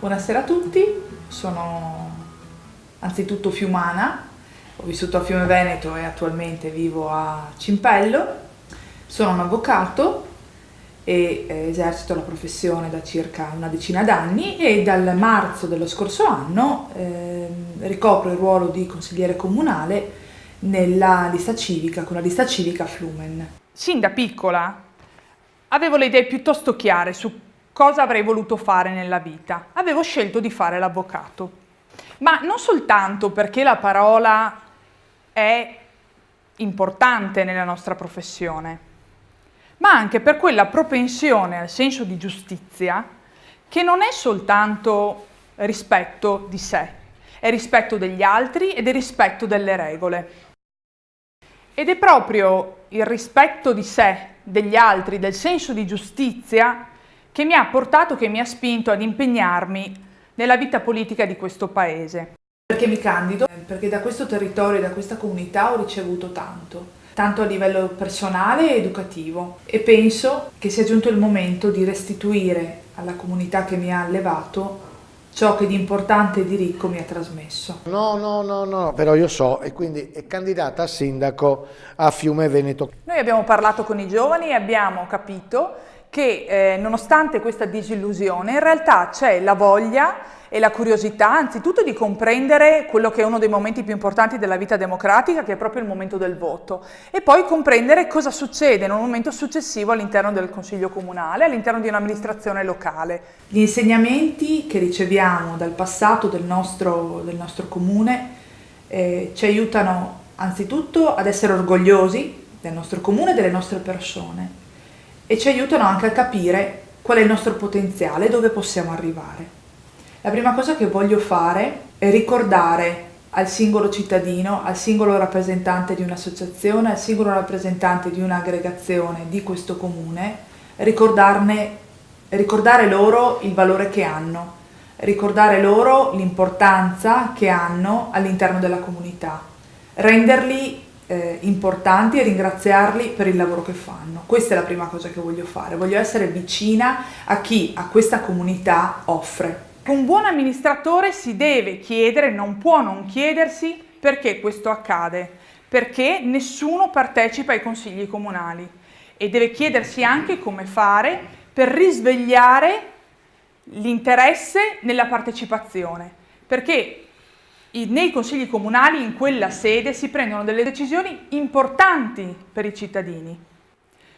Buonasera a tutti, sono anzitutto fiumana, ho vissuto a Fiume Veneto e attualmente vivo a Cimpello, sono un avvocato e esercito la professione da circa una decina d'anni e dal marzo dello scorso anno ricopro il ruolo di consigliere comunale nella lista civica, con la lista civica Flumen. Sin da piccola avevo le idee piuttosto chiare su cosa avrei voluto fare nella vita. Avevo scelto di fare l'avvocato, ma non soltanto perché la parola è importante nella nostra professione, ma anche per quella propensione al senso di giustizia che non è soltanto rispetto di sé, è rispetto degli altri ed è rispetto delle regole. Ed è proprio il rispetto di sé, degli altri, del senso di giustizia che mi ha portato, che mi ha spinto ad impegnarmi nella vita politica di questo paese. Perché mi candido? Perché da questo territorio e da questa comunità ho ricevuto tanto a livello personale e educativo, e penso che sia giunto il momento di restituire alla comunità che mi ha allevato ciò che di importante e di ricco mi ha trasmesso. No, però io so, e quindi è candidata a sindaco a Fiume Veneto. Noi abbiamo parlato con i giovani e abbiamo capito che nonostante questa disillusione in realtà c'è la voglia e la curiosità anzitutto di comprendere quello che è uno dei momenti più importanti della vita democratica, che è proprio il momento del voto, e poi comprendere cosa succede in un momento successivo all'interno del Consiglio Comunale, all'interno di un'amministrazione locale. Gli insegnamenti che riceviamo dal passato del nostro comune ci aiutano anzitutto ad essere orgogliosi del nostro comune e delle nostre persone, e ci aiutano anche a capire qual è il nostro potenziale e dove possiamo arrivare. La prima cosa che voglio fare è ricordare al singolo cittadino, al singolo rappresentante di un'associazione, al singolo rappresentante di un'aggregazione di questo comune, ricordare loro il valore che hanno, ricordare loro l'importanza che hanno all'interno della comunità, renderli importanti e ringraziarli per il lavoro che fanno. Questa è la prima cosa che voglio fare, voglio essere vicina a chi a questa comunità offre. Un buon amministratore si deve chiedere, non può non chiedersi perché questo accade, perché nessuno partecipa ai consigli comunali, e deve chiedersi anche come fare per risvegliare l'interesse nella partecipazione, perché nei consigli comunali, in quella sede, si prendono delle decisioni importanti per i cittadini.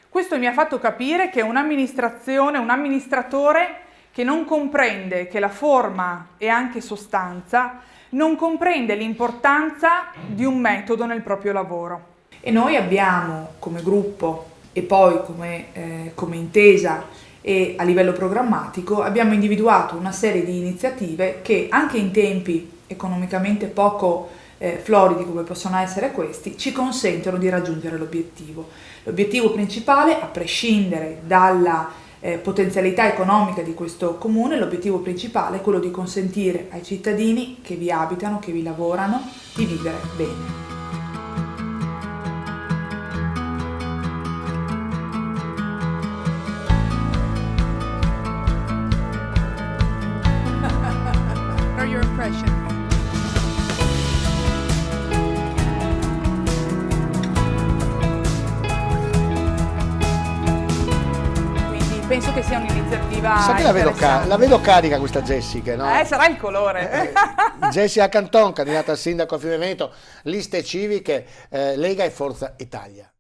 Questo mi ha fatto capire che un'amministrazione, un amministratore che non comprende che la forma è anche sostanza, non comprende l'importanza di un metodo nel proprio lavoro. E noi abbiamo come gruppo e poi come intesa e a livello programmatico abbiamo individuato una serie di iniziative che anche in tempi economicamente poco floridi come possono essere questi, ci consentono di raggiungere l'obiettivo. L'obiettivo principale, a prescindere dalla potenzialità economica di questo comune, l'obiettivo principale è quello di consentire ai cittadini che vi abitano, che vi lavorano, di vivere bene. What are your impressions? Penso che sia un'iniziativa. Sa che la vedo carica questa Jessica, no? Sarà il colore. Jessica Canton, candidata a sindaco a Fiume Veneto, liste civiche, Lega e Forza Italia.